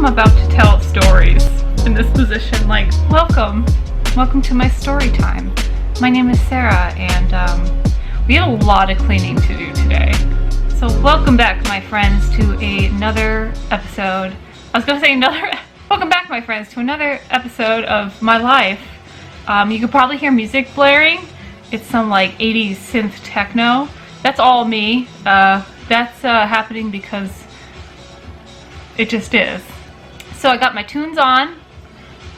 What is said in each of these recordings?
I'm about to tell stories in this position. Like, welcome to my story time. My name is Sarah, and we have a lot of cleaning to do today. So welcome back, my friends, to another episode. Welcome back, my friends, to another episode of my life. You could probably hear music blaring. It's some like 80s synth techno. That's all me. That's happening because it just is. So I got my tunes on.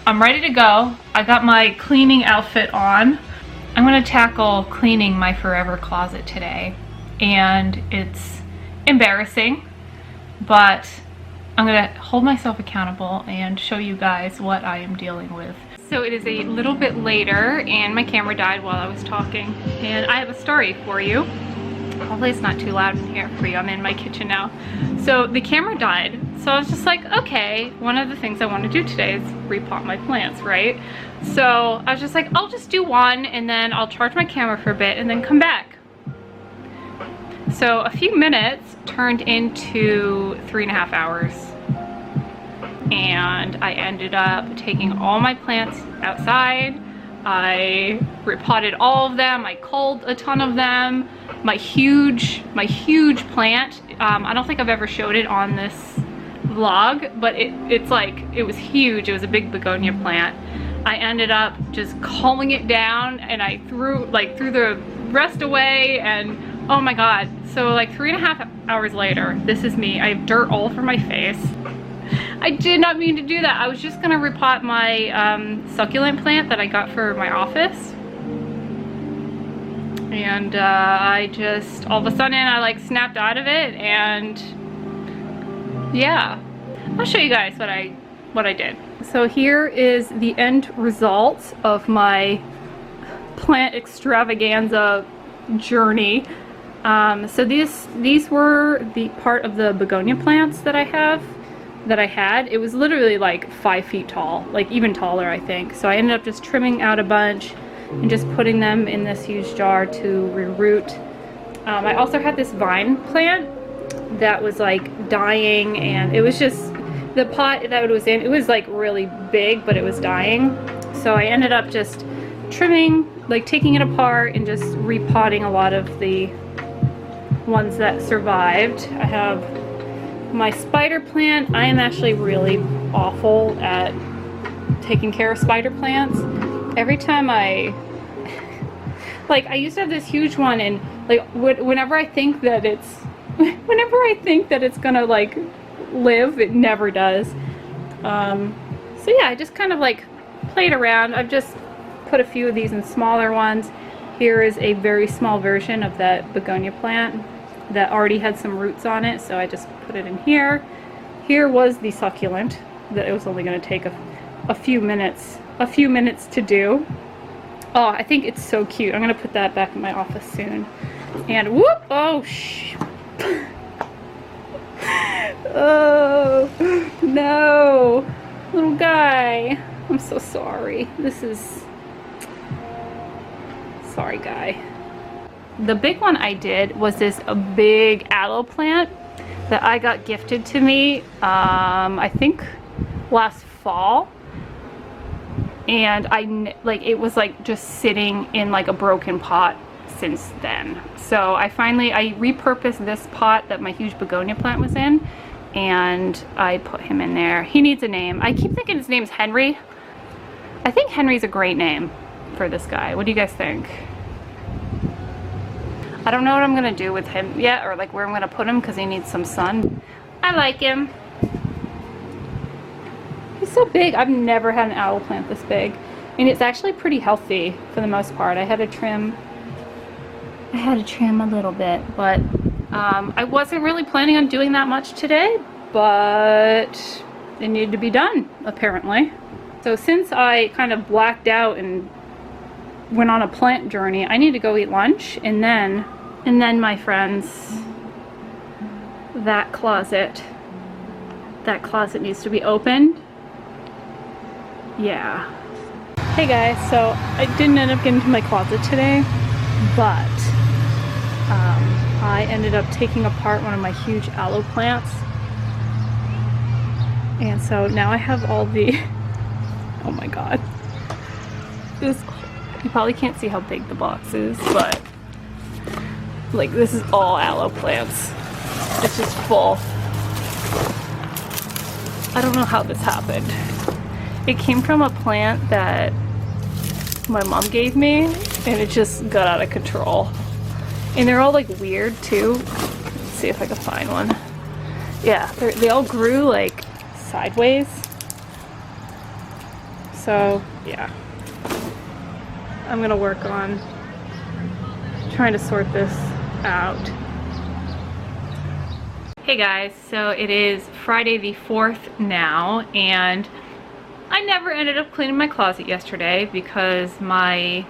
I'm ready to go. I got my cleaning outfit on. I'm gonna tackle cleaning my forever closet today. And it's embarrassing, but I'm gonna hold myself accountable and show you guys what I am dealing with. So it is a little bit later and my camera died while I was talking. And I have a story for you. Hopefully it's not too loud in here for you. I'm in my kitchen now. So the camera died. So I was just like, okay, one of the things I want to do today is repot my plants, right? So I was just like, I'll just do one and then I'll charge my camera for a bit and then come back. So a few minutes turned into 3.5 hours. And I ended up taking all my plants outside. I repotted all of them. I culled a ton of them. My huge plant, I don't think I've ever showed it on this vlog, but it's like, it was huge. It was a big begonia plant. I ended up just culling it down and I threw the rest away, and oh my god. So like 3.5 hours later, this is me. I have dirt all over my face. I did not mean to do that. I was just gonna repot my succulent plant that I got for my office. And I just, all of a sudden, I like snapped out of it, and yeah. I'll show you guys what I did. So here is the end result of my plant extravaganza journey. So these were the part of the begonia plants that I had. It was literally like 5 feet tall, like even taller, I think. So I ended up just trimming out a bunch and just putting them in this huge jar to reroot. I also had this vine plant that was like dying, and it was just, the pot that it was in, it was like really big, but it was dying. So I ended up just trimming, like taking it apart and just repotting a lot of the ones that survived. I have my spider plant. I am actually really awful at taking care of spider plants. Every time I used to have this huge one, and like whenever I think that it's gonna like live, it never does. So yeah, I just kind of like played around. I've just put a few of these in smaller ones. Here is a very small version of that begonia plant that already had some roots on it, so I just put it in here. Here was the succulent that it was only going to take a few minutes to do. Oh, I think it's so cute. I'm going to put that back in my office soon. And whoop! Oh, oh, no. Little guy. I'm so sorry. Sorry, guy. The big one I did was this big aloe plant that I got gifted to me, I think last fall. And it was like just sitting in like a broken pot since then. So I repurposed this pot that my huge begonia plant was in, and I put him in there. He needs a name. I keep thinking his name's Henry. I think Henry's a great name for this guy. What do you guys think? I don't know what I'm gonna do with him yet, or like where I'm gonna put him, because he needs some sun. I like him. He's so big. I've never had an aloe plant this big. And it's actually pretty healthy for the most part. I had to trim a little bit, but I wasn't really planning on doing that much today, but it needed to be done, apparently. So since I kind of blacked out and went on a plant journey, I need to go eat lunch, and then my friends, that closet needs to be opened. Yeah. Hey guys, so I didn't end up getting to my closet today, but I ended up taking apart one of my huge aloe plants, And so now I have all the, oh my god. This, you probably can't see how big the box is, but like this is all aloe plants. It's just full. I don't know how this happened. It came from a plant that my mom gave me and it just got out of control. And they're all like weird too. Let's see if I can find one. Yeah, they all grew like sideways. So yeah, I'm gonna work on trying to sort this out. Hey guys, so it is Friday the 4th now, and I never ended up cleaning my closet yesterday because my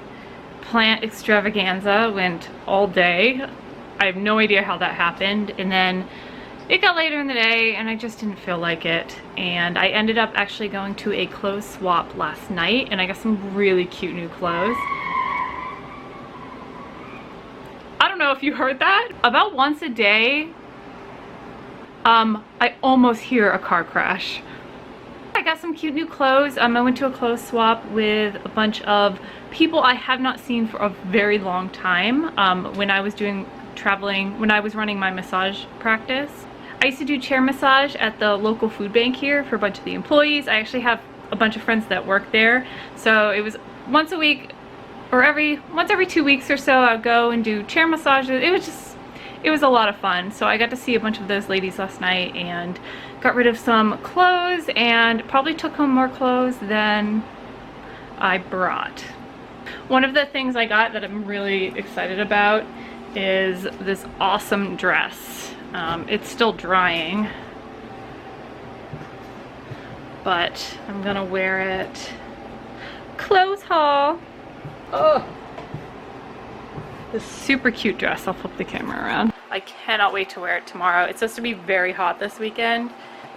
plant extravaganza went all day. I have no idea how that happened, and then it got later in the day and I just didn't feel like it, and I ended up actually going to a clothes swap last night and I got some really cute new clothes. I don't know if you heard that. About once a day I almost hear a car crash. I got some cute new clothes. I went to a clothes swap with a bunch of people I have not seen for a very long time. When I was traveling, when I was running my massage practice. I used to do chair massage at the local food bank here for a bunch of the employees. I actually have a bunch of friends that work there. So it was once a week or once every 2 weeks or so I would go and do chair massages. It was a lot of fun. So I got to see a bunch of those ladies last night and got rid of some clothes and probably took home more clothes than I brought. One of the things I got that I'm really excited about is this awesome dress. It's still drying, but I'm gonna wear it. Clothes haul. Oh, this super cute dress. I'll flip the camera around. I cannot wait to wear it tomorrow. It's supposed to be very hot this weekend,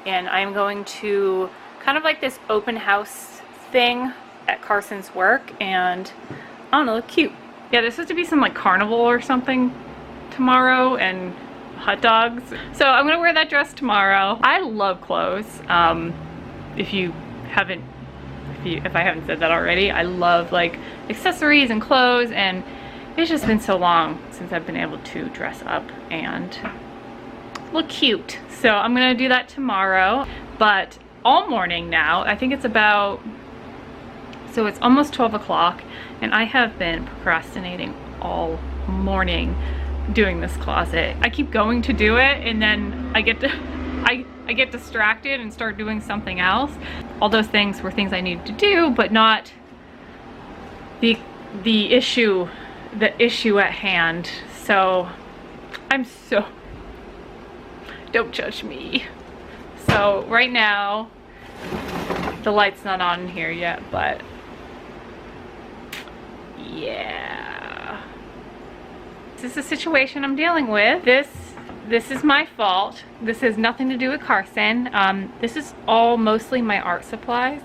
and I'm going to kind of like this open house thing at Carson's work, and I don't know, look cute. Yeah, there's supposed to be some like carnival or something tomorrow and hot dogs. So I'm gonna wear that dress tomorrow. I love clothes. If I haven't said that already, I love like accessories and clothes, and it's just been so long since I've been able to dress up and look cute. So I'm gonna do that tomorrow, but all morning now, I think it's about, so it's almost 12 o'clock and I have been procrastinating all morning doing this closet. I keep going to do it and then I get distracted and start doing something else. All those things were things I needed to do, but not the issue at hand. So don't judge me. So right now the light's not on in here yet, but yeah, this is the situation I'm dealing with. This is my fault. This has nothing to do with Carson. This is all mostly my art supplies,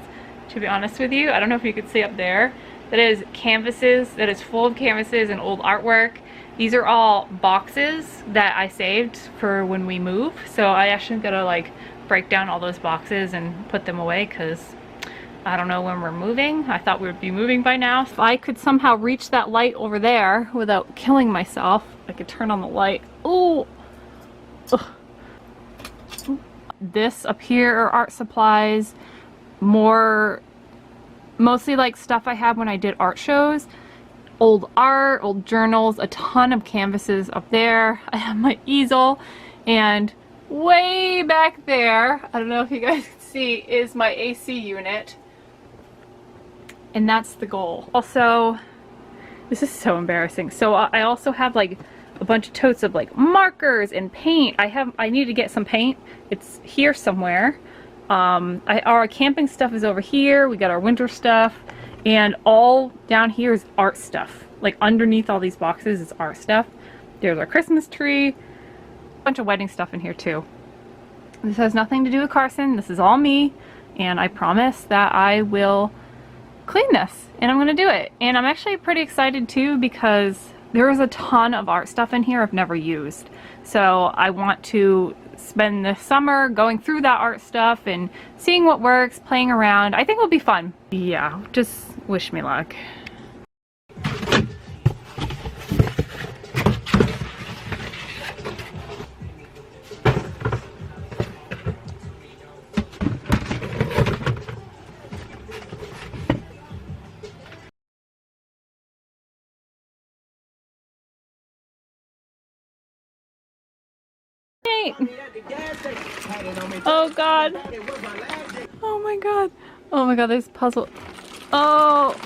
to be honest with you. I don't know if you could see up there. That is canvases, that is full of canvases and old artwork. These are all boxes that I saved for when we move. So I actually gotta like break down all those boxes and put them away because I don't know when we're moving. I thought we would be moving by now. If I could somehow reach that light over there without killing myself, I could turn on the light. Ooh. Ugh. This up here are art supplies, mostly like stuff I had when I did art shows. Old art, old journals, a ton of canvases up there. I have my easel, and way back there, I don't know if you guys can see, is my AC unit. And that's the goal. Also, this is so embarrassing. So I also have like a bunch of totes of like markers and paint. I need to get some paint. It's here somewhere. Our camping stuff is over here. We got our winter stuff, and all down here is art stuff. Like underneath all these boxes is art stuff. There's our Christmas tree, a bunch of wedding stuff in here too. This has nothing to do with Carson. This is all me, and I promise that I will clean this, and I'm gonna do it. And I'm actually pretty excited too because there is a ton of art stuff in here I've never used. So I want to spend the summer going through that art stuff and seeing what works, playing around. I think it'll be fun. Yeah, just wish me luck. Oh god. Oh my god. Oh my god, there's a puzzle. Oh.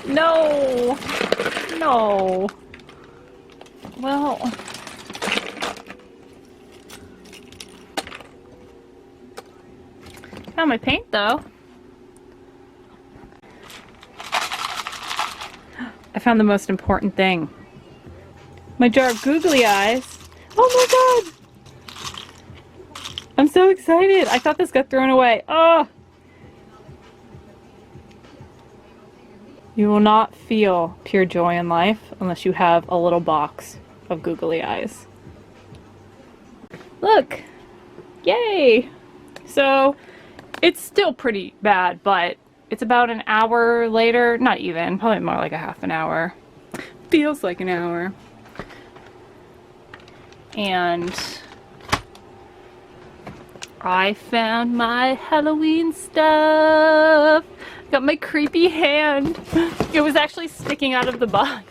No. No. Well. Found my paint though. I found the most important thing. My jar of googly eyes. Oh my god! I'm so excited. I thought this got thrown away. Oh! You will not feel pure joy in life unless you have a little box of googly eyes. Look! Yay! So, it's still pretty bad, but it's about an hour later. Not even. Probably more like a half an hour. Feels like an hour. And I found my Halloween stuff. Got my creepy hand. It was actually sticking out of the box.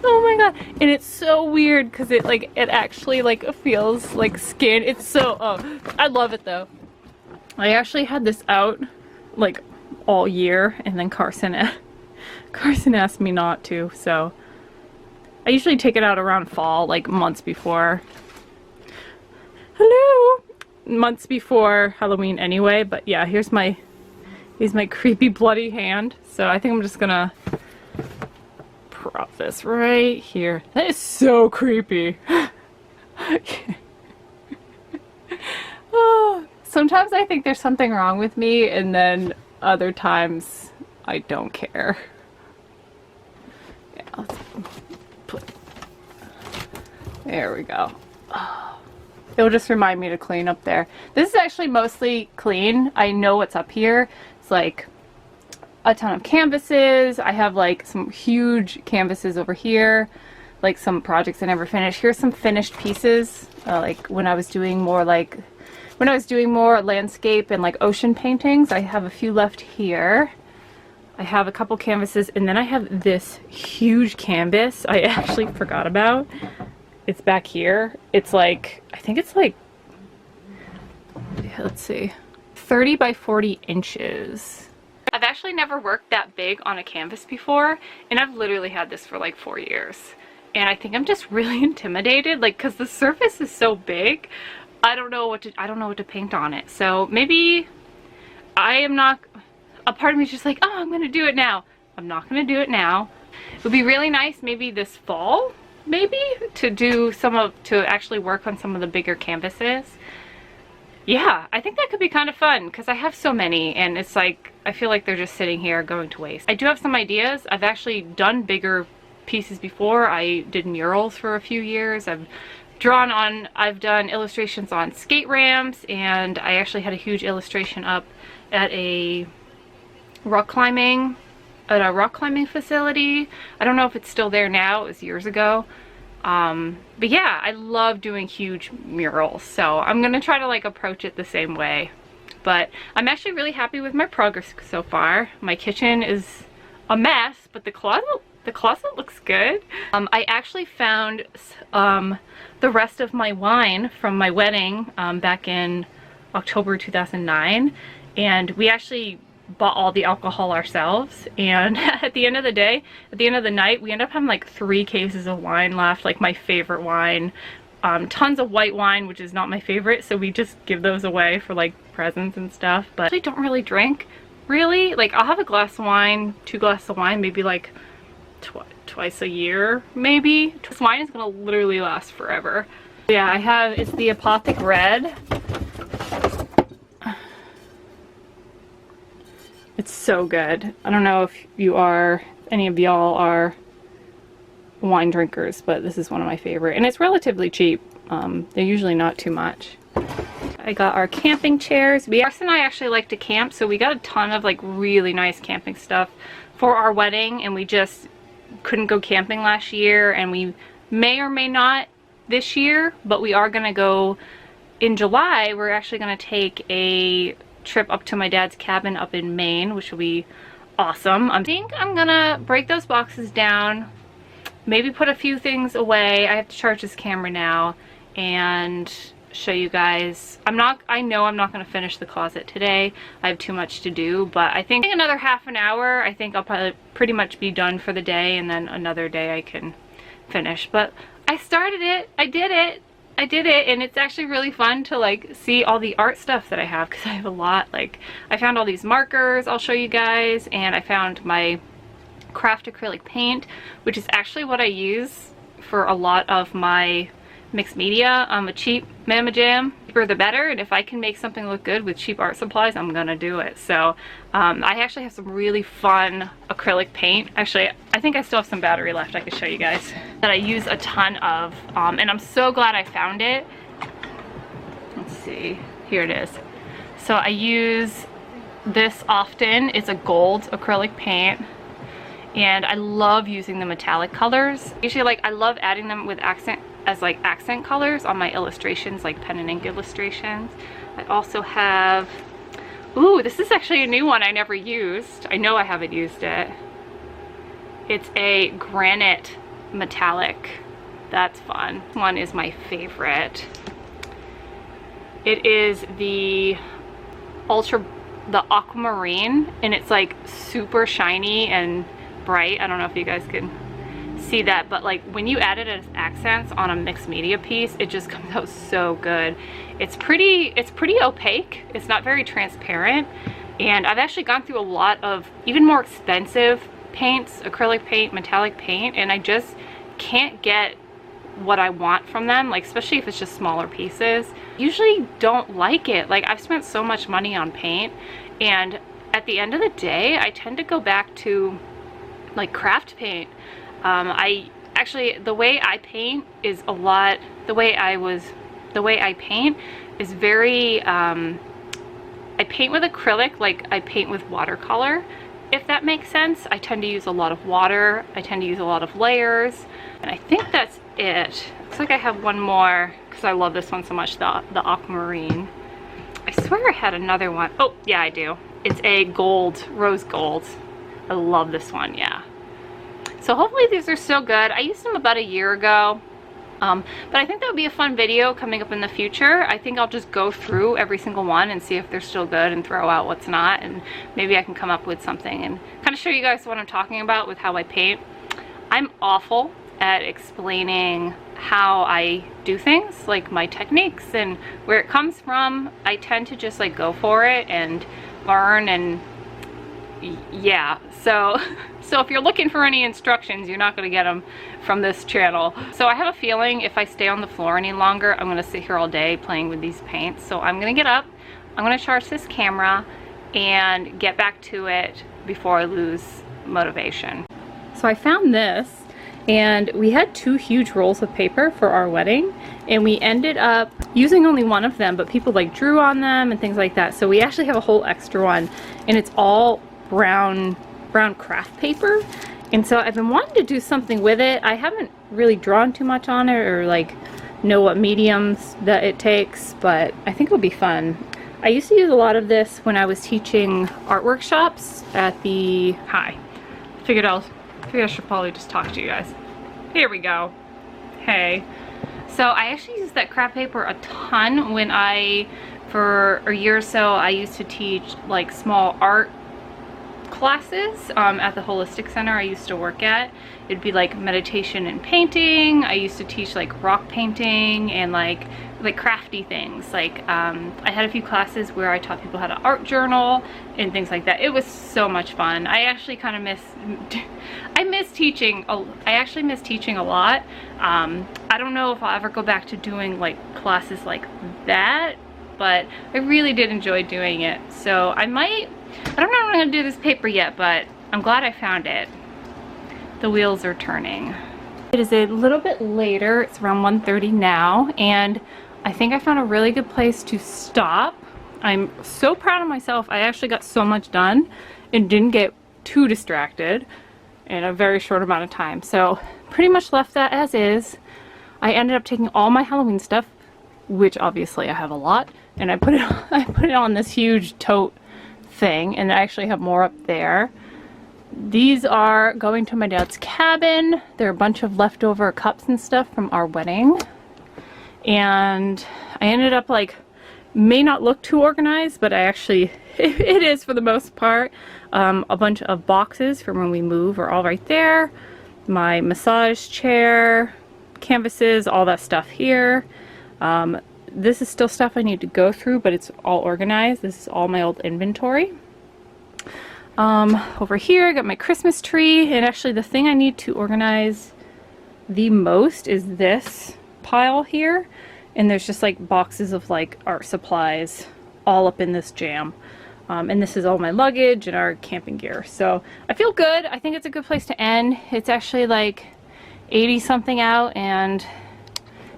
Oh my god. And it's so weird because it actually feels like skin. It's so, oh, I love it though. I actually had this out like all year, and then Carson asked me not to, so I usually take it out around fall, like months before. Hello! Months before Halloween anyway, but yeah, here's my creepy bloody hand. So I think I'm just gonna prop this right here. That is so creepy. Oh, sometimes I think there's something wrong with me, and then other times I don't care. Yeah, let's put, there we go. Oh, it'll just remind me to clean up there. This is actually mostly clean. I know what's up here. It's like a ton of canvases. I have like some huge canvases over here, like some projects I never finished. Here's some finished pieces, like when I was doing more landscape and like ocean paintings. I have a few left here. I have a couple canvases, and then I have this huge canvas I actually forgot about. It's back here. It's like, I think it's like, yeah, let's see, 30 by 40 inches. I've actually never worked that big on a canvas before, and I've literally had this for like 4 years. And I think I'm just really intimidated, like, cause the surface is so big. I don't know what to paint on it. So maybe a part of me is just like, oh, I'm gonna do it now. I'm not gonna do it now. It would be really nice maybe this fall, maybe, to actually work on some of the bigger canvases. Yeah, I think that could be kind of fun because I have so many, and it's like, I feel like they're just sitting here going to waste. I do have some ideas. I've actually done bigger pieces before. I did murals for a few years. I've done illustrations on skate ramps, and I actually had a huge illustration up at a rock climbing facility. I don't know if it's still there now. It was years ago. But yeah, I love doing huge murals, so I'm gonna try to like approach it the same way. But I'm actually really happy with my progress so far. My kitchen is a mess, but the closet looks good. I actually found the rest of my wine from my wedding back in October 2009, and we actually bought all the alcohol ourselves, and at the end of the night, we ended up having like 3 cases of wine left, like my favorite wine. Tons of white wine, which is not my favorite, so we just give those away for like presents and stuff. But I don't really drink, really. Like, I'll have a glass of wine, 2 glasses of wine, maybe like twice a year, maybe. This wine is gonna literally last forever. Yeah, it's the Apothic Red. It's so good. I don't know if any of y'all are wine drinkers, but this is one of my favorite, and it's relatively cheap. They're usually not too much. I got our camping chairs. Alex and I actually like to camp, so we got a ton of like really nice camping stuff for our wedding, and we just couldn't go camping last year, and we may or may not this year, but we are gonna go in July. We're actually gonna take a trip up to my dad's cabin up in Maine, which will be awesome. I think I'm gonna break those boxes down, maybe put a few things away. I have to charge this camera now and show you guys. I know I'm not going to finish the closet today. I have too much to do, but I think another half an hour, I think I'll probably pretty much be done for the day, and then another day I can finish. But I started it. I did it. I did it, and it's actually really fun to like see all the art stuff that I have, because I have a lot. Like, I found all these markers I'll show you guys, and I found my craft acrylic paint, which is actually what I use for a lot of my mixed media. I'm a cheap Mama Jam, cheaper the better, and if I can make something look good with cheap art supplies, I'm gonna do it. So I actually have some really fun acrylic paint. Actually, I think I still have some battery left I could show you guys that I use a ton of, and I'm so glad I found it. Let's see, here it is. So I use this often. It's a gold acrylic paint, and I love using the metallic colors. Usually, like, I love adding them with accent colors on my illustrations, like pen and ink illustrations. I also have, ooh, this is actually a new one I never used. I know I haven't used it. It's a granite metallic. That's fun. This one is my favorite. It is the aquamarine, and it's like super shiny and bright. I don't know if you guys can see that, but like when you add it as accents on a mixed media piece, it just comes out so good. It's pretty opaque. It's not very transparent, and I've actually gone through a lot of even more expensive paints, acrylic paint, metallic paint, and I just can't get what I want from them, like especially if it's just smaller pieces. Usually don't like it. Like, I've spent so much money on paint, and at the end of the day I tend to go back to like craft paint. The way I paint is a lot, the way I paint is very, I paint with acrylic like I paint with watercolor, if that makes sense. I tend to use a lot of water, I tend to use a lot of layers, and I think that's it. Looks like I have one more, because I love this one so much, the aquamarine. I swear I had another one. Oh, yeah, I do. It's a gold, rose gold. I love this one, yeah. So hopefully these are still good. I used them about a year ago, but I think that would be a fun video coming up in the future. I think I'll just go through every single one and see if they're still good and throw out what's not, and maybe I can come up with something and kind of show you guys what I'm talking about with how I paint. I'm awful at explaining how I do things, like my techniques and where it comes from. I tend to just like go for it and learn, and yeah, so if you're looking for any instructions, you're not going to get them from this channel. So I have a feeling if I stay on the floor any longer, I'm going to sit here all day playing with these paints. So I'm going to get up, I'm going to charge this camera and get back to it before I lose motivation. So I found this, and we had 2 huge rolls of paper for our wedding, and we ended up using only one of them, but people like drew on them and things like that. So we actually have a whole extra one, and it's all brown craft paper, and so I've been wanting to do something with it. I haven't really drawn too much on it or like know what mediums that it takes, but I think it'll be fun. I used to use a lot of this when I was teaching art workshops at the figured I should probably just talk to you guys. Here we go. Hey, so I actually used that craft paper a ton when for a year or so I used to teach like small art classes at the holistic center I used to work at. It'd be like meditation and painting. I used to teach like rock painting and like crafty things. Like I had a few classes where I taught people how to art journal and things like that. It was so much fun. I actually kind of I actually miss teaching a lot. I don't know if I'll ever go back to doing like classes like that, but I really did enjoy doing it. So I don't know if I'm gonna do this paper yet, but I'm glad I found it. The wheels are turning. It is a little bit later, it's around 1:30 now, and I think I found a really good place to stop. I'm so proud of myself. I actually got so much done and didn't get too distracted in a very short amount of time. So pretty much left that as is. I ended up taking all my Halloween stuff, which obviously I have a lot, and I put it on this huge tote thing, and I actually have more up there. These are going to my dad's cabin. They're a bunch of leftover cups and stuff from our wedding. And I ended up, like, may not look too organized, but I actually, it is for the most part. A bunch of boxes from when we move are all right there. My massage chair, canvases, all that stuff here. This is still stuff I need to go through, but it's all organized. This is all my old inventory. Over here I got my Christmas tree, and actually the thing I need to organize the most is this pile here, and there's just like boxes of like art supplies all up in this jam. And this is all my luggage and our camping gear. So I feel good. I think it's a good place to end. It's actually like 80 something out, and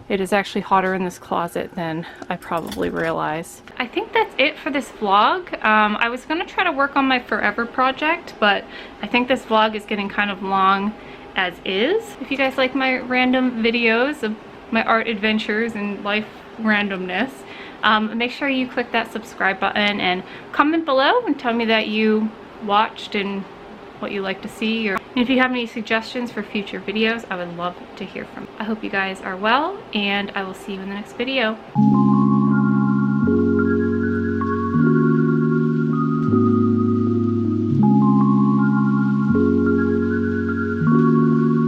it is actually hotter in this closet than I probably realized. I think that's it for this vlog. I was gonna try to work on my forever project, but I think this vlog is getting kind of long as is. If you guys like my random videos of my art adventures and life randomness, make sure you click that subscribe button and comment below and tell me that you watched and what you like to see, or if you have any suggestions for future videos, I would love to hear from you. I hope you guys are well, and I will see you in the next video.